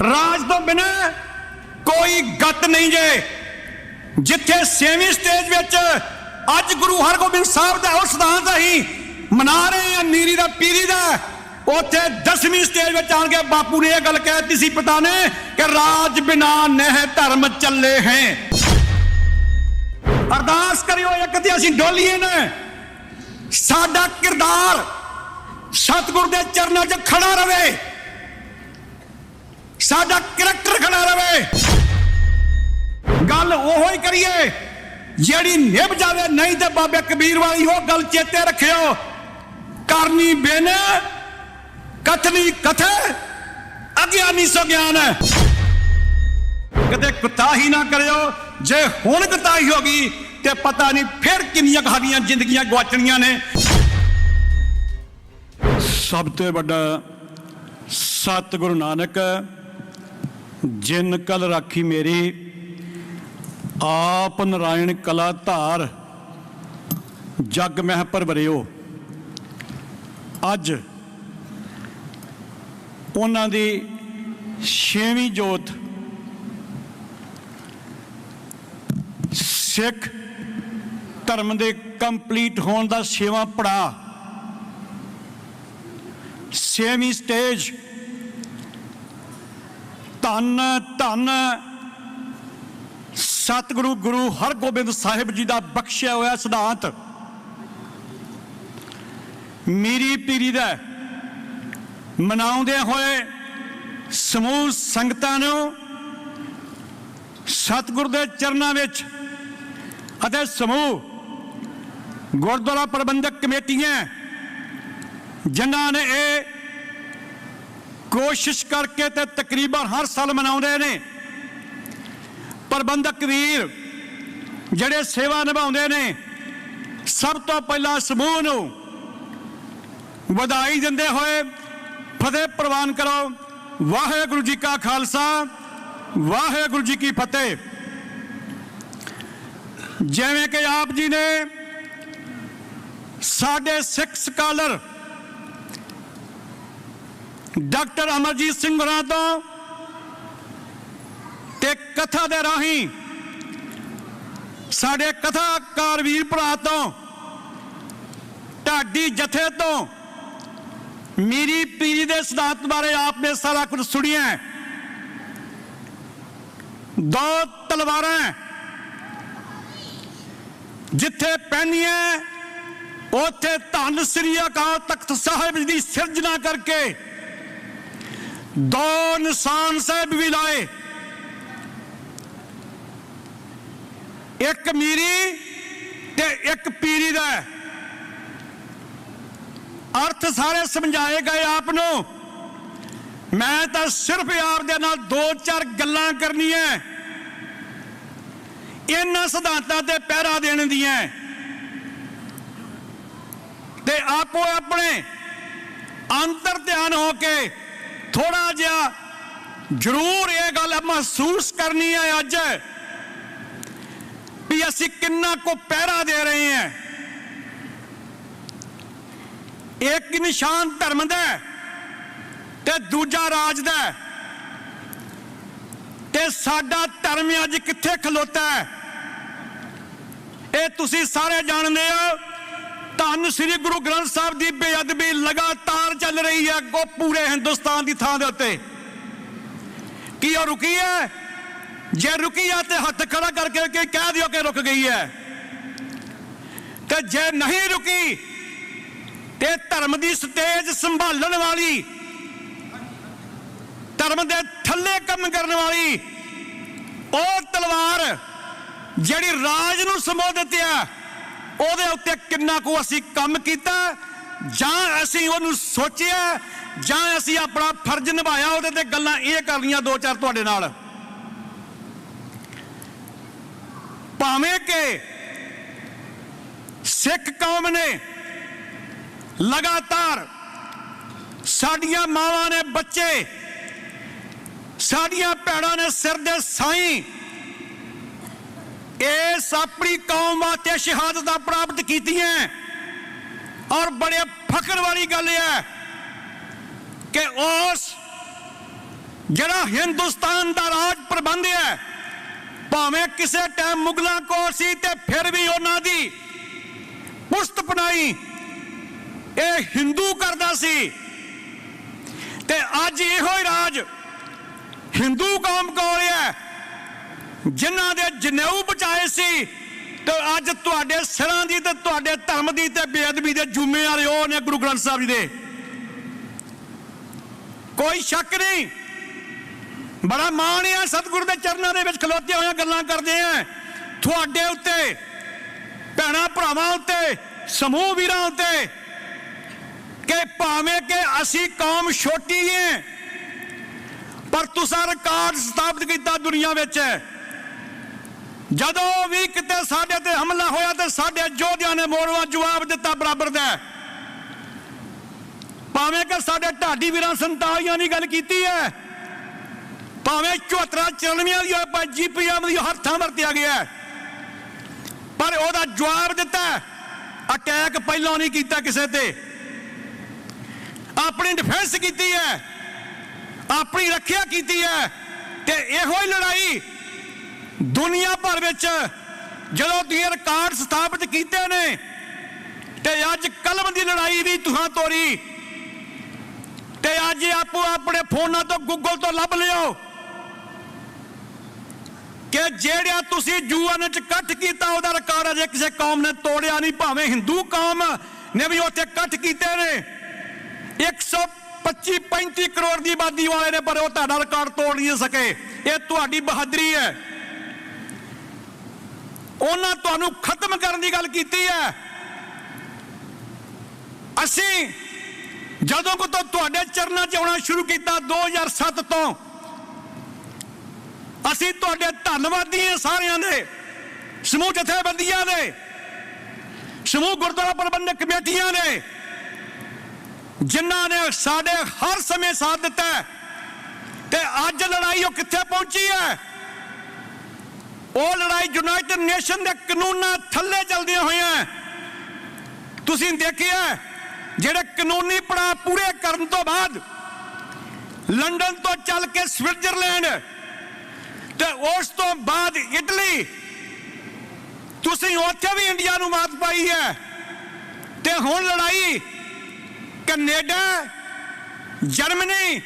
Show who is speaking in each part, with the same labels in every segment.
Speaker 1: राज तो बिना कोई गत नहीं जे। जिथे 6वीं स्टेज विच अज गुरु हरगोबिंद साहब का वो सिद्धांत असीं मना रहे हैं नीरी दा पीरी दा, उथे 10वीं स्टेज में आन के बापू ने यह गल कहती सी पिता ने कि राज बिना नह धर्म चले हैं। अरदास करियो एक ते असीं डोलीए ने साडा किरदार सतगुरु दे चरणों च खड़ा रहे, साडा करैक्टर खड़ा रहे। गल ओहो ही करिए जेड़ी निभ जावे, नहीं तो बाबे कबीर वाली हो गल चेते रखियो, करनी बिन कथनी कथे अज्ञानी सो ज्ञान है। कदे कुताही ना करियो, जे हुण कुताही होगी ते पता नहीं फिर किन्नियां साडियां जिंदगियां गवाचणियां ने।
Speaker 2: सब तो बड़ा सतगुरु नानक जिन कल राखी मेरी, आप नारायण कला धार जग मह परवरियो। अज उन्हां दी 6वीं जोत सिख धर्म दे कंप्लीट होने का 6वां पड़ाव, 6वीं स्टेज। धन धन सतगुरु गुरु हरगोबिंद साहिब जी का बख्शिया हुआ सिद्धांत मीरी पीरी दा मनाउंदे होए समूह संगतां नूं सतगुरु दे चरनां विच अते समूह गुरुद्वारा प्रबंधक कमेटियां जिन्हां ने ये कोशिश करके ते तकरीबन हर साल मनाउंदे ने। प्रबंधक वीर जिहड़े सेवा निभाउंदे ने, सब तो पहला समूह नूं वधाई दिंदे होए फतेह प्रवान करो। वाहेगुरु जी का खालसा, वाहेगुरु जी की फतेह। जिवें कि आप जी ने साडे सिख स्कॉलर डॉक्टर अमरजीत सिंह होरां तो ते कथा दे राही साडे कथाकार वीर भरा तो ढाडी जथे तो मीरी पीरी दे सिद्धांत बारे आपने सारा कुछ सुनिया। दो तलवारां जिथे पहनिया उथे धन श्री अकाल तख्त साहिब की सिरजना करके दो निशान साहिब भी लाए, एक मीरी ते एक पीरी दा। अर्थ सारे समझाए गए आपनों। मैं तो सिर्फ आप दे नाल 2-4 गल्लां करनियां इन्हां सिद्धांतां ते पहरा देने दियां ते आपो अपने अंतर ध्यान होके थोड़ा जिहा जरूर ये गल महसूस करनी है अज भी असीं किन्ना को पहरा दे रहे हैं। एक निशान धर्म दा ते दूजा राज दा ते साडा धर्म अज कित्थे खलोता है ये तुसीं सारे जानदे हो। धन श्री गुरु ग्रंथ साहब की बेअदबी लगातार चल रही है वो पूरे हिंदुस्तान की थां दे उत्ते। की वो रुकी है? जे रुकी है तो हथ खड़ा करके कह दियो कि रुक गई है, तो जे नहीं रुकी ते धर्म की स्टेज संभालने वाली, धर्म के थल्ले कम करने वाली वो तलवार जिहड़ी राज नूं संबोधित है ਉਹਦੇ ਉੱਤੇ किन्ना को असी काम किया जां असी ਉਹਨੂੰ सोचिया जां असी अपना फर्ज निभाया। ਉਹਦੇ ਤੇ ਗੱਲਾਂ ਇਹ ਕਰ ਲੀਆਂ 2-4 ਤੁਹਾਡੇ ਨਾਲ। ਭਾਵੇਂ कि सिख कौम ने लगातार साडियां मावां ने बच्चे, साडियां भैणां ने सिर दे साईं इस अपनी कौम वास्ते शहादत प्राप्त की हैं। और बड़े फख्र वाली गल है कि उस ਜਿਹੜਾ ਹਿੰਦੁਸਤਾਨ ਦਾ ਰਾਜ ਪ੍ਰਬੰਧ ਹੈ, ਭਾਵੇਂ ਕਿਸੇ ਟਾਈਮ ਮੁਗਲਾਂ ਕੋਲ ਸੀ ਤੇ ਫਿਰ ਵੀ ਉਹਨਾਂ ਦੀ ਪੁਸ਼ਤ ਪਨਾਈ ਇਹ ਹਿੰਦੂ ਕਰਦਾ ਸੀ। ਤੇ ਅੱਜ ਇਹੋ ਹੀ ਰਾਜ ਹਿੰਦੂ ਕੌਮ ਕੋਲ ਹੈ, ਜਿਨ੍ਹਾਂ ਦੇ ਜਨੇਊ ਬਚਾਏ ਸੀ। ਤੇ ਅੱਜ ਤੁਹਾਡੇ ਸਿਰਾਂ ਦੀ ਤੇ ਤੁਹਾਡੇ ਧਰਮ ਦੀ ਤੇ ਬੇਅਦਬੀ ਦੇ ਜ਼ਿੰਮੇਵਾਰ ਉਹ ਨੇ ਗੁਰੂ ਗ੍ਰੰਥ ਸਾਹਿਬ ਜੀ ਦੇ, ਕੋਈ ਸ਼ੱਕ ਨਹੀਂ। ਬੜਾ ਮਾਣ ਹੈ ਸਤਿਗੁਰੂ ਦੇ ਚਰਨਾਂ ਦੇ ਵਿੱਚ ਖਲੋਤੇ ਹੋਏ ਗੱਲਾਂ ਕਰਦੇ ਆ ਤੁਹਾਡੇ ਉੱਤੇ, ਭੈਣਾਂ ਭਰਾਵਾਂ ਉੱਤੇ, ਸਮੂਹ ਵੀਰਾਂ ਉੱਤੇ, ਕਿ ਭਾਵੇਂ ਕਿ ਅਸੀਂ ਕੌਮ ਛੋਟੀ ਹੈ ਪਰ ਤੁਸੀਂ ਰਿਕਾਰਡ ਸਥਾਪਿਤ ਕੀਤਾ ਦੁਨੀਆ ਵਿੱਚ। ਜਦੋਂ ਵੀ ਕਿਤੇ ਸਾਡੇ ਤੇ ਹਮਲਾ ਹੋਇਆ ਤੇ ਸਾਡੇ ਯੋਧਿਆਂ ਨੇ ਮੋੜਵਾਂ ਜਵਾਬ ਦਿੱਤਾ ਬਰਾਬਰ ਦਾ। ਭਾਵੇਂ ਕਿ ਸਾਡੇ ਢਾਡੀ ਵੀਰਾਂ 47 ਦੀ ਗੱਲ ਕੀਤੀ ਹੈ, ਭਾਵੇਂ 74 94 ਦੀ GPM ਦੀ ਹਰ ਥਾਂ ਵਰਤਿਆ ਗਿਆ, ਪਰ ਉਹਦਾ ਜਵਾਬ ਦਿੱਤਾ। ਅਟੈਕ ਪਹਿਲਾਂ ਨਹੀਂ ਕੀਤਾ ਕਿਸੇ ਤੇ, ਆਪਣੀ ਡਿਫੈਂਸ ਕੀਤੀ ਹੈ, ਆਪਣੀ ਰੱਖਿਆ ਕੀਤੀ ਹੈ। ਤੇ ਇਹੋ ਹੀ ਲੜਾਈ ਦੁਨੀਆ ਭਰ ਵਿੱਚ ਜਦੋਂ ਤੁਸੀਂ ਰਿਕਾਰਡ ਸਥਾਪਿਤ ਕੀਤੇ ਨੇ, ਤੇ ਅੱਜ ਕਲਮ ਦੀ ਲੜਾਈ ਵੀ ਤੁਹਾਂ ਤੋਰੀ। ਤੇ ਅੱਜ ਆਪੋ ਆਪਣੇ ਫੋਨਾਂ ਤੋਂ ਗੂਗਲ ਤੋਂ ਲੱਭ ਲਿਓ ਕਿ ਜਿਹੜਾ ਤੁਸੀਂ UN 'ਚ ਇਕੱਠ ਕੀਤਾ ਉਹਦਾ ਰਿਕਾਰਡ ਅਜੇ ਕਿਸੇ ਕੌਮ ਨੇ ਤੋੜਿਆ ਨਹੀਂ। ਭਾਵੇਂ ਹਿੰਦੂ ਕੌਮ ਨੇ ਵੀ ਉੱਥੇ ਇਕੱਠ ਕੀਤੇ ਨੇ, 125-35 ਕਰੋੜ ਦੀ ਆਬਾਦੀ ਵਾਲੇ ਨੇ, ਪਰ ਉਹ ਤੁਹਾਡਾ ਰਿਕਾਰਡ ਤੋੜ ਨਹੀਂ ਸਕੇ। ਇਹ ਤੁਹਾਡੀ ਬਹਾਦਰੀ ਹੈ। ਉਹਨਾਂ ਤੁਹਾਨੂੰ ਖਤਮ ਕਰਨ ਦੀ ਗੱਲ ਕੀਤੀ ਹੈ। ਅਸੀਂ ਜਦੋਂ ਕੋ ਤੁਹਾਡੇ ਚਰਨਾਂ 'ਚ ਆਉਣਾ ਸ਼ੁਰੂ ਕੀਤਾ 2007 ਤੋਂ, ਅਸੀਂ ਤੁਹਾਡੇ ਧੰਨਵਾਦੀ ਹਾਂ ਸਾਰਿਆਂ ਦੇ, ਸਮੂਹ ਜਥੇਬੰਦੀਆਂ ਦੇ, ਸਮੂਹ ਗੁਰਦੁਆਰਾ ਪ੍ਰਬੰਧਕ ਕਮੇਟੀਆਂ ਦੇ, ਜਿਨ੍ਹਾਂ ਨੇ ਸਾਡੇ ਹਰ ਸਮੇਂ ਸਾਥ ਦਿੱਤਾ। ਤੇ ਅੱਜ ਲੜਾਈ ਉਹ ਕਿੱਥੇ ਪਹੁੰਚੀ ਹੈ? ਉਹ ਲੜਾਈ ਯੂਨਾਈਟਿਡ ਨੇਸ਼ਨ ਦੇ ਕਾਨੂੰਨਾਂ ਥੱਲੇ ਚੱਲਦੀਆਂ ਹੋਈਆਂ। ਤੁਸੀਂ ਦੇਖਿਆ ਜਿਹੜੇ ਕਾਨੂੰਨੀ ਪੜਾਅ ਪੂਰੇ ਕਰਨ ਤੋਂ ਬਾਅਦ ਲੰਡਨ ਤੋਂ ਚੱਲ ਕੇ ਸਵਿਟਜ਼ਰਲੈਂਡ ਤੇ ਉਸ ਤੋਂ ਬਾਅਦ ਇਟਲੀ, ਤੁਸੀਂ ਉੱਥੇ ਵੀ ਇੰਡੀਆ ਨੂੰ ਮਾਤ ਪਾਈ ਹੈ। ਤੇ ਹੁਣ ਲੜਾਈ ਕੈਨੇਡਾ, ਜਰਮਨੀ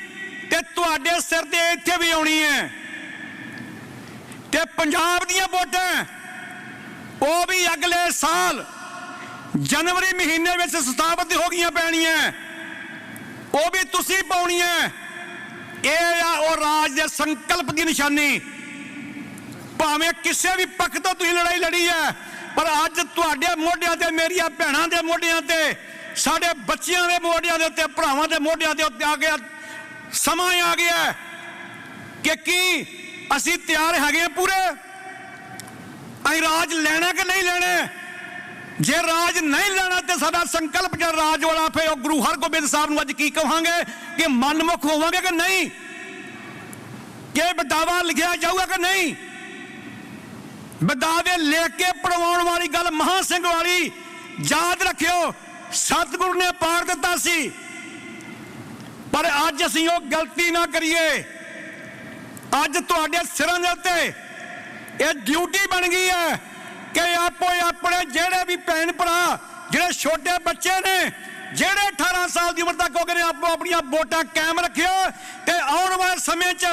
Speaker 2: ਤੇ ਤੁਹਾਡੇ ਸਿਰ ਤੇ ਇੱਥੇ ਵੀ ਆਉਣੀ ਹੈ। ਤੇ ਪੰਜਾਬ ਦੀਆਂ ਵੋਟਾਂ ਉਹ ਵੀ ਅਗਲੇ ਸਾਲ ਜਨਵਰੀ ਮਹੀਨੇ ਵਿੱਚ ਸਥਾਪਿਤ ਹੋ ਗਈਆਂ ਪੈਣੀਆਂ, ਉਹ ਵੀ ਤੁਸੀਂ ਪਾਉਣੀਆਂ। ਇਹ ਆ ਉਹ ਰਾਜ ਦੇ ਸੰਕਲਪ ਦੀ ਨਿਸ਼ਾਨੀ। ਭਾਵੇਂ ਕਿਸੇ ਵੀ ਪੱਖ ਤੋਂ ਤੁਸੀਂ ਲੜਾਈ ਲੜੀ ਹੈ, ਪਰ ਅੱਜ ਤੁਹਾਡੇ ਮੋਢਿਆਂ ਤੇ, ਮੇਰੀਆਂ ਭੈਣਾਂ ਦੇ ਮੋਢਿਆਂ ਤੇ, ਸਾਡੇ ਬੱਚਿਆਂ ਦੇ ਮੋਢਿਆਂ ਦੇ ਉੱਤੇ, ਭਰਾਵਾਂ ਦੇ ਮੋਢਿਆਂ ਦੇ ਉੱਤੇ ਆ ਗਿਆ ਸਮਾਂ ਆ ਗਿਆ ਕਿ ਕੀ ਅਸੀਂ ਤਿਆਰ ਹੈਗੇ ਪੂਰੇ? ਅਸੀਂ ਰਾਜ ਲੈਣਾ ਕਿ ਨਹੀਂ ਲੈਣਾ? ਜੇ ਰਾਜ ਨਹੀਂ ਲੈਣਾ ਤੇ ਸਾਡਾ ਸੰਕਲਪ ਜਿਹੜਾ ਰਾਜ ਵਾਲਾ, ਫਿਰ ਉਹ ਗੁਰੂ ਹਰਗੋਬਿੰਦ ਸਾਹਿਬ ਨੂੰ ਅੱਜ ਕੀ ਕਹਾਂਗੇ ਕਿ ਮਨਮੁਖ ਹੋਵਾਂਗੇ ਕਿ ਨਹੀਂ? ਕਿ ਬਦਾਵਾ ਲਿਖਿਆ ਜਾਊਗਾ ਕਿ ਨਹੀਂ? ਬਦਾਵੇ ਲਿਖ ਕੇ ਪੜਵਾਉਣ ਵਾਲੀ ਗੱਲ ਮਹਾਂ ਸਿੰਘ ਵਾਲੀ ਯਾਦ ਰੱਖਿਓ, ਸਤਿਗੁਰੂ ਨੇ ਪਾੜ ਦਿੱਤਾ ਸੀ। ਪਰ ਅੱਜ ਅਸੀਂ ਉਹ ਗਲਤੀ ਨਾ ਕਰੀਏ। ਅੱਜ ਤੁਹਾਡੇ ਸਿਰਾਂ ਦੇ ਉੱਤੇ ਇਹ ਡਿਊਟੀ ਬਣ ਗਈ ਹੈ ਕਿ ਆਪੋ ਆਪਣੇ ਜਿਹੜੇ ਵੀ ਭੈਣ ਭਰਾ, ਜਿਹੜੇ ਛੋਟੇ ਬੱਚੇ ਨੇ, ਜਿਹੜੇ 18 ਸਾਲ ਦੀ ਉਮਰ ਤੱਕ ਹੋ ਗਏ ਨੇ, ਆਪੋ ਆਪਣੀਆਂ ਵੋਟਾਂ ਕਾਇਮ ਰੱਖਿਓ। ਤੇ ਆਉਣ ਵਾਲੇ ਸਮੇਂ 'ਚ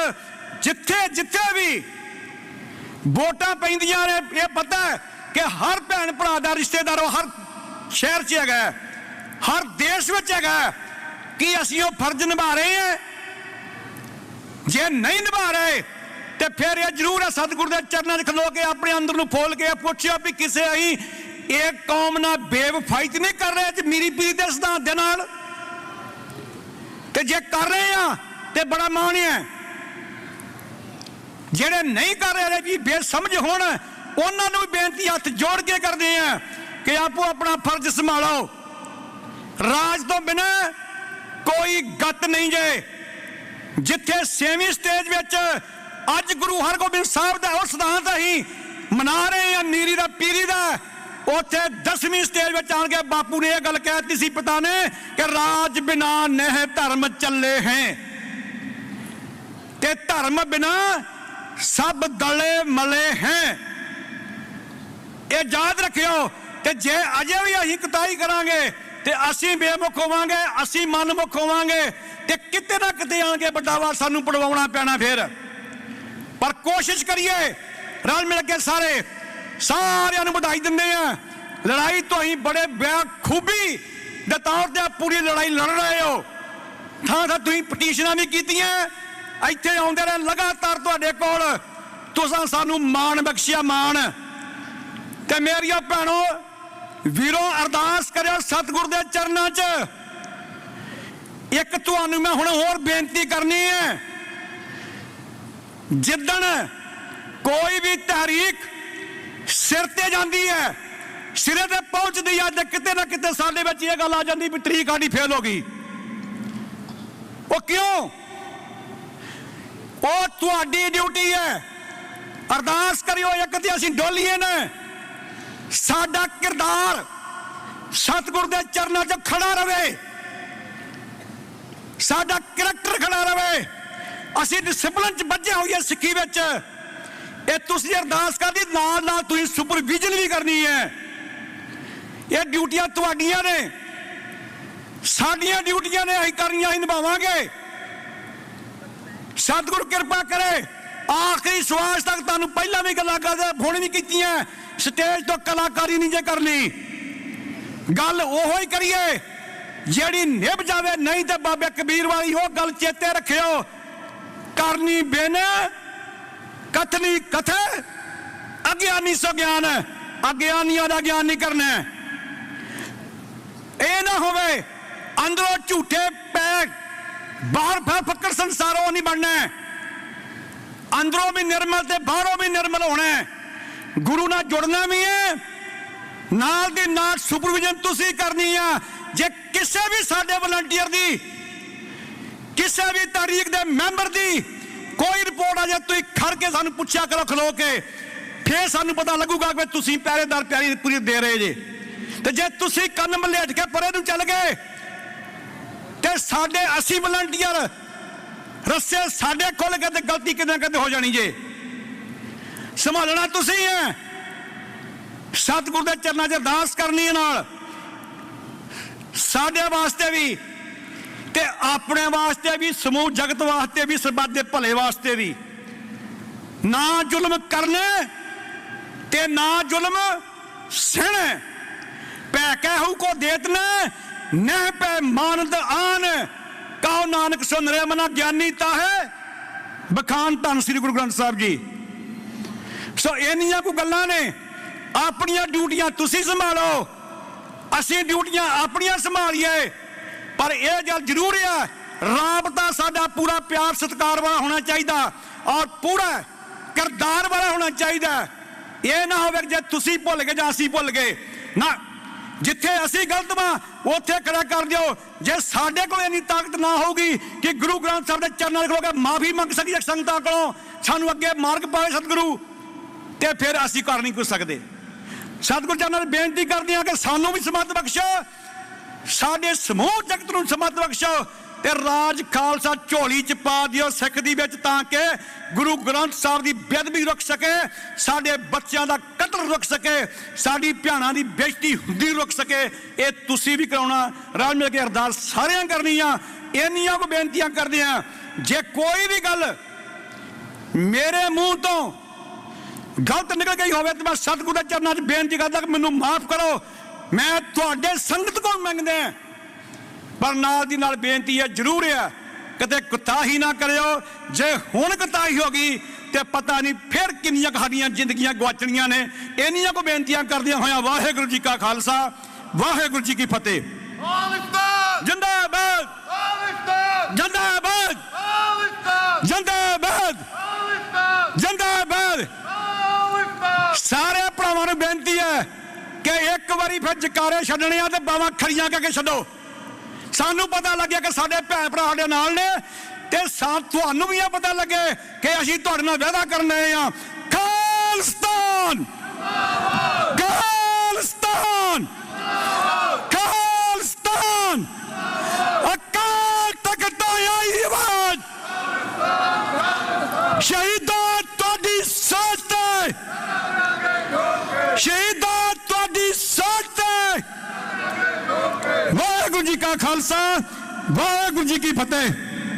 Speaker 2: ਜਿੱਥੇ ਜਿੱਥੇ ਵੀ ਵੋਟਾਂ ਪੈਂਦੀਆਂ ਨੇ, ਇਹ ਪਤਾ ਹੈ ਕਿ ਹਰ ਭੈਣ ਭਰਾ ਦਾ ਰਿਸ਼ਤੇਦਾਰ ਉਹ ਹਰ ਸ਼ਹਿਰ 'ਚ ਹੈਗਾ, ਹਰ ਦੇਸ਼ ਵਿੱਚ ਹੈਗਾ। ਕੀ ਅਸੀਂ ਉਹ ਫਰਜ਼ ਨਿਭਾ ਰਹੇ ਹਾਂ? ਜੇ ਨਹੀਂ ਨਿਭਾ ਰਹੇ ਤੇ ਫਿਰ ਇਹ ਜ਼ਰੂਰ ਹੈ ਸਤਿਗੁਰੂ ਦੇ ਚਰਨਾਂ 'ਚ ਖਲੋ ਕੇ ਆਪਣੇ ਅੰਦਰ ਨੂੰ ਫੋਲ ਕੇ ਪੁੱਛਿਓ ਵੀ ਕਿਸੇ ਅਸੀਂ ਇਹ ਕੌਮ ਨਾਲ ਬੇਵਫਾਈ ਤੇ ਨਹੀਂ ਕਰ ਰਹੇ ਜ਼ਮੀਰੀ ਪੀਰੀ ਦੇ ਸਿਧਾਂਤ ਦੇ ਨਾਲ? ਤੇ ਜੇ ਕਰ ਰਹੇ ਆ ਤੇ ਬੜਾ ਮਾਣ ਹੈ। ਜਿਹੜੇ ਨਹੀਂ ਕਰ ਰਹੇ ਵੀ ਬੇਸਮਝ ਹੋਣ, ਉਹਨਾਂ ਨੂੰ ਵੀ ਬੇਨਤੀ ਹੱਥ ਜੋੜ ਕੇ ਕਰਦੇ ਆ ਕਿ ਆਪੋ ਆਪਣਾ ਫਰਜ਼ ਸੰਭਾਲੋ। ਰਾਜ ਤੋਂ ਬਿਨਾਂ ਕੋਈ ਗੱਤ ਨਹੀਂ ਜੇ। ਜਿੱਥੇ 6ਵੀਂ ਸਟੇਜ ਵਿੱਚ ਅੱਜ ਗੁਰੂ ਹਰਗੋਬਿੰਦ ਸਾਹਿਬ ਦਾ ਉਹ ਸਿਧਾਂਤ ਅਸੀਂ ਮਨਾ ਰਹੇ ਹਾਂ, ਨੀਰੀ ਦਾ ਪੀਰੀ ਦਾ, ਉੱਥੇ 10ਵੀਂ ਸਟੇਜ ਵਿੱਚ ਆਣ ਕੇ ਬਾਪੂ ਨੇ ਇਹ ਗੱਲ ਕਹਿ ਦਿੱਤੀ ਸੀ ਪਿਤਾ ਨੇ ਕਿ ਰਾਜ ਬਿਨਾ ਨਹਿ ਧਰਮ ਚੱਲੇ ਹੈ। ते धर्म बिना सब दले मले हैं। ये याद रखियो। ते जे अजे भी असीं कताई करांगे ते असीं बेमुख होवांगे, असीं मनमुख होवांगे ते किते ना किते आके बड़ावा सानू पड़वाउणा पैना। फिर पर कोशिश करिए रल मिल के सारिਆਂ ਨੂੰ ਵਧਾਈ ਦਿੰਦੇ ਆ। लड़ाई तो असीं बड़े बेखूबी दे तौर ते पूरी लड़ाई लड़ रहे हो। थां तुसीं पटीशनां भी कीतियां, ਇੱਥੇ ਆਉਂਦੇ ਰਹੇ लगातार तुहाडे कोल। तुसां सानू मान बख्शिया मान। ते मेरिया भैणो वीरों अरदास करियो सतगुर दे चरनां च। एक तुहानू मैं हुण होर बेनती करनी है, जिद्दण कोई भी तहरीक सिर ते जांदी है, सिरे ते पहुंचदी है, ते किते ना किते साडे विच इह गल आ जांदी भी तरीक साडी फेल हो गई। वो क्यों? वो तुहाडी ड्यूटी है। अरदास करियो एक ते असीं डोलीए ने साडा किरदार सतगुर दे चरनां च खड़ा रवे, साडा करैक्टर खड़ा रवे, असीं डिसिपलिन च बज्झे होईए सिक्खी विच। ये तुसीं अरदास करदी नाल नाल तुसीं सुपरविजन भी करनी है। ये ड्यूटियां तुहाडियां ने, साडियां ड्यूटियां ने, असीं करनियां, असीं निभावांगे। सतगुर कृपा करे आखिरी श्वास तक। तुहानू पहला भी गल्लां करदे हुण भी कीतियां, स्टेज तो कलाकारी नहीं जे करनी। गल ओहो ही करिए जिहड़ी निभ जावे, नहीं तो बाबे कबीर वाली वो गल चेते रखियो। करनी बिन कथनी कथे, अज्ञानी सो ज्ञान, अज्ञानियों का ज्ञान नहीं करना। ये ना होवे अंदरों झूठे पैक बाहर फक्कड़ संसारों नहीं बनना। अंदरों भी निर्मल ते बाहरों भी निर्मल होना। गुरु नाल जुड़ना भी है, नाल दी नाल सुपरविजन तुसी करनी है। जे किसी भी साडे वलंटियर दी, किसी भी तहरीक दे मैंबर दी कोई रिपोर्ट आ जाए, तुसीं खड़ के सानू पुछया करो खलो के, फिर सानू पता लगूगा कि तुसीं पहरेदार प्यारी पूरी दे रहे जे। ते जे तुसीं कन्न मलेट के परे नूं चल गए ते साडे 80 वलंटियर रस्से साडे खुल के ते गलती किते किते हो जानी जे। संभालना तुसीं है। सतगुर दे चरनां च अरदास करनी है नाल साडे वास्ते भी ते अपने वास्ते भी, समूह जगत वास्ते भी, सरबत दे भले वास्ते भी। ना जुल्म करने ते ना जुल्म सहने। पै कहू को देत ने न पै मानद आन, कहो नानक सो नरे मना ज्ञानी ताहे बखान। धन श्री गुरु ग्रंथ साहब जी। सो इन्नियां को गल्लां ने। अपनियां ड्यूटियां तुसीं संभालो, असीं ड्यूटियां अपनियां संभालीए। पर यह गल जरूर है, राबता साडा पूरा प्यार सत्कार वाला होना चाहिए और पूरा किरदार वाला होना चाहिए। यह ना होवे जे तुसीं भुल गए जां असीं भुल गए ना। जिथे असीं गलत वां उत्थे खड़ा कर दिओ। जे साडे कोल इन्नी ताकत ना होगी कि गुरु ग्रंथ साहब दे चरनां खलो के माफी मंग सकीए संगतां कोलों, सानू अगे मार्ग पावे सतगुरु, ते फिर असीं कर नहीं कुछ सकदे। सतगुर चरनां बेनती करदे हां कि सानू भी समत बख्शो, साडे समूह जगत नूं समत बख्शो, ते राज खालसा झोली च पा दिओ सिख दी विच, तां कि गुरु ग्रंथ साहब दी बेअदबी रुक सके, साडे बच्चों का कतल रुक सके, साडी भैणां दी बेइज्जती हुंदी रुक सके। ये तुसीं भी कराउणा। रल मिल के अरदास सारियां करनियां। इन्नियां को बेनतियां करदे हां, जे कोई भी गल मेरे मुंह तो गलत निकल गई होवे तो मैं सतगुर दे चरनां च बेनती करदा कि मैनूं माफ करो। मैं तुहाडे संगत को मंगदे, पर नाल दी नाल बेनती है जरूर है किते कुताही ना करियो। जे हुण कुताही हो गई तो पता नहीं फिर किन्नियां साडियां जिंदगियां गवाचणियां ने। इन्नियां को बेनतियां करदियां होया वाहिगुरू जी का खालसा, वाहिगुरू जी की फतेह। जिंदाबाद जिंदाबाद जिंदाबाद जिंदाबाद। सारे भरावां नूं बेनती है कि एक बारी फिर जकारे छड्डणे आ ते बावां खड़ियां करके छड्डो। सानू पता लगे कि साडे भैन भरा साडे नाल ने, ते तुहानू भी पता लगे कि असीं तुहाडे नाल वादा करन आए हां। खालिस्तान खालिस्तान खालिस्तान। अकाल तख्त तो आई आवाज।
Speaker 1: जी का खालसा, वाहेगुरु जी की फतेह।